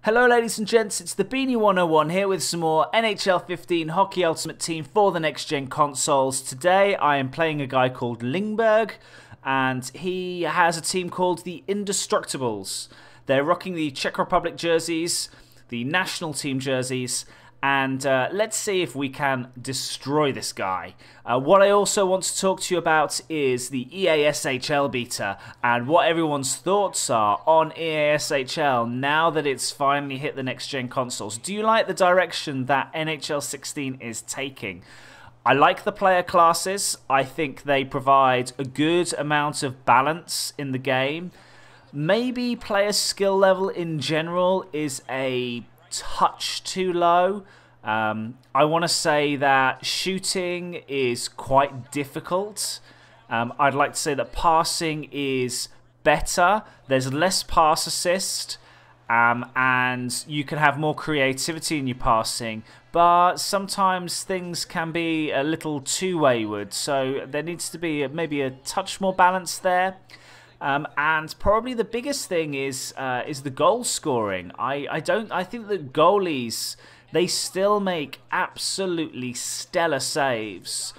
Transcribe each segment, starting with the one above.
Hello ladies and gents, it's the Beanie 101 here with some more NHL 15 Hockey Ultimate Team for the next gen consoles. Today I am playing a guy called Lingberg, and he has a team called the Indestructibles. They're rocking the Czech Republic jerseys, the national team jerseys, and let's see if we can destroy this guy. What I also want to talk to you about is the EASHL beta and what everyone's thoughts are on EASHL now that it's finally hit the next-gen consoles. Do you like the direction that NHL 16 is taking? I like the player classes. I think they provide a good amount of balance in the game. Maybe player skill level in general is a touch too low. I want to say that shooting is quite difficult. I'd like to say that passing is better. There's less pass assist, and you can have more creativity in your passing, but sometimes things can be a little too wayward, so there needs to be maybe a touch more balance there. And probably the biggest thing is the goal scoring. I think the goalies, they still make absolutely stellar saves,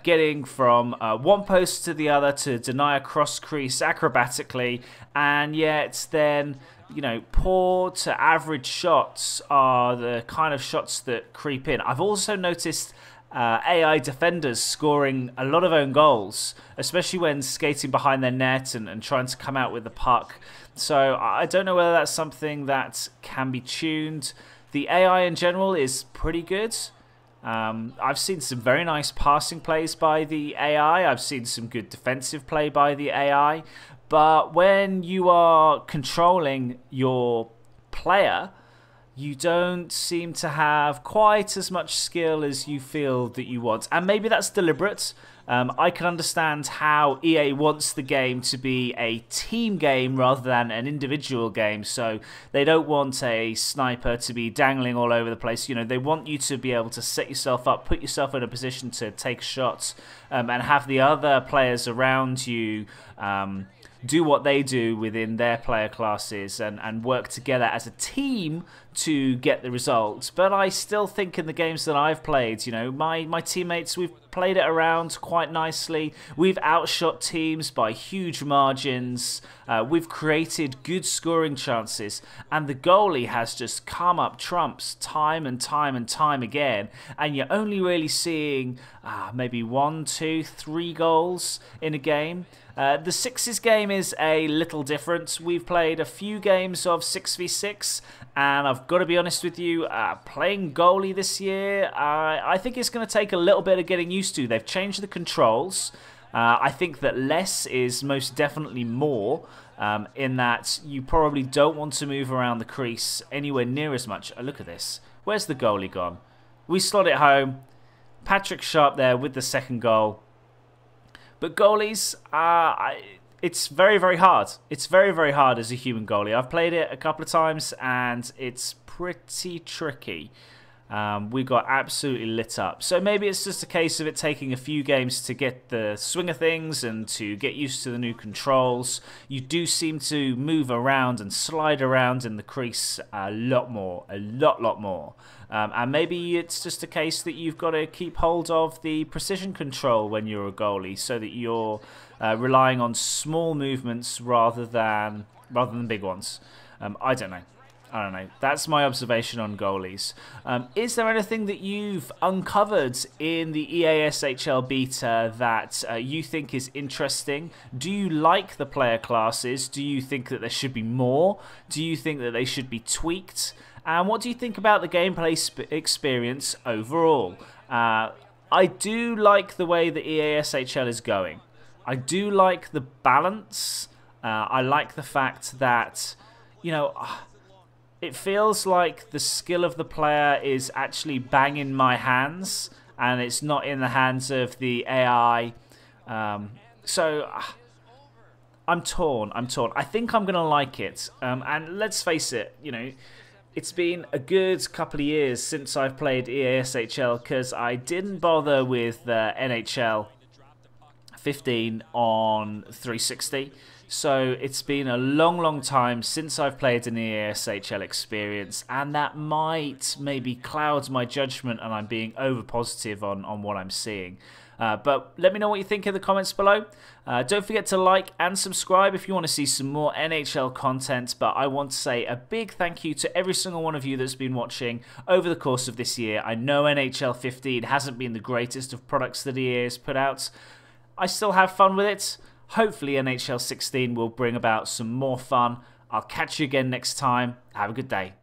getting from one post to the other to deny a cross crease acrobatically, and yet then, you know, poor to average shots are the kind of shots that creep in. I've also noticed AI defenders scoring a lot of own goals, especially when skating behind their net and trying to come out with the puck. So I don't know whether that's something that can be tuned. The AI in general is pretty good. I've seen some very nice passing plays by the AI. I've seen some good defensive play by the AI. But when you are controlling your player, you don't seem to have quite as much skill as you feel that you want. And maybe that's deliberate. I can understand how EA wants the game to be a team game rather than an individual game. So they don't want a sniper to be dangling all over the place. You know, they want you to be able to set yourself up, put yourself in a position to take shots, and have the other players around you do what they do within their player classes and work together as a team to get the results. But I still think in the games that I've played, you know, my teammates, we've played it around quite nicely. We've outshot teams by huge margins. We've created good scoring chances, and the goalie has just come up trumps time and time and time again, and you're only really seeing maybe 1, 2, 3 goals in a game. The sixes game is a little different. We've played a few games of 6v6, and I've got to be honest with you, playing goalie this year, I think it's going to take a little bit of getting used to. They've changed the controls. I think that less is most definitely more, in that you probably don't want to move around the crease anywhere near as much. Oh, look at this. Where's the goalie gone? We slot it home. Patrick Sharp there with the second goal. But goalies, it's very, very hard. It's very, very hard as a human goalie. I've played it a couple of times, and it's pretty tricky. We got absolutely lit up. So maybe it's just a case of it taking a few games to get the swing of things and to get used to the new controls. You do seem to move around and slide around in the crease a lot more, a lot more. And maybe it's just a case that you've got to keep hold of the precision control when you're a goalie, so that you're relying on small movements rather than big ones. I don't know. That's my observation on goalies. Is there anything that you've uncovered in the EASHL beta that you think is interesting? Do you like the player classes? Do you think that there should be more? Do you think that they should be tweaked? And what do you think about the gameplay experience overall? I do like the way the EASHL is going. I do like the balance. I like the fact that, you know, it feels like the skill of the player is actually bang in my hands, and it's not in the hands of the AI. So I'm torn. I think I'm going to like it. And let's face it, you know, it's been a good couple of years since I've played EASHL, because I didn't bother with NHL 15 on 360 So it's been a long time since I've played an EASHL experience, and that might maybe cloud my judgment and I'm being over positive on what I'm seeing. But let me know what you think in the comments below. Don't forget to like and subscribe if you want to see some more NHL content. But I want to say a big thank you to every single one of you that's been watching over the course of this year. I know NHL 15 hasn't been the greatest of products that EA has put out. I still have fun with it. Hopefully NHL 16 will bring about some more fun. I'll catch you again next time. Have a good day.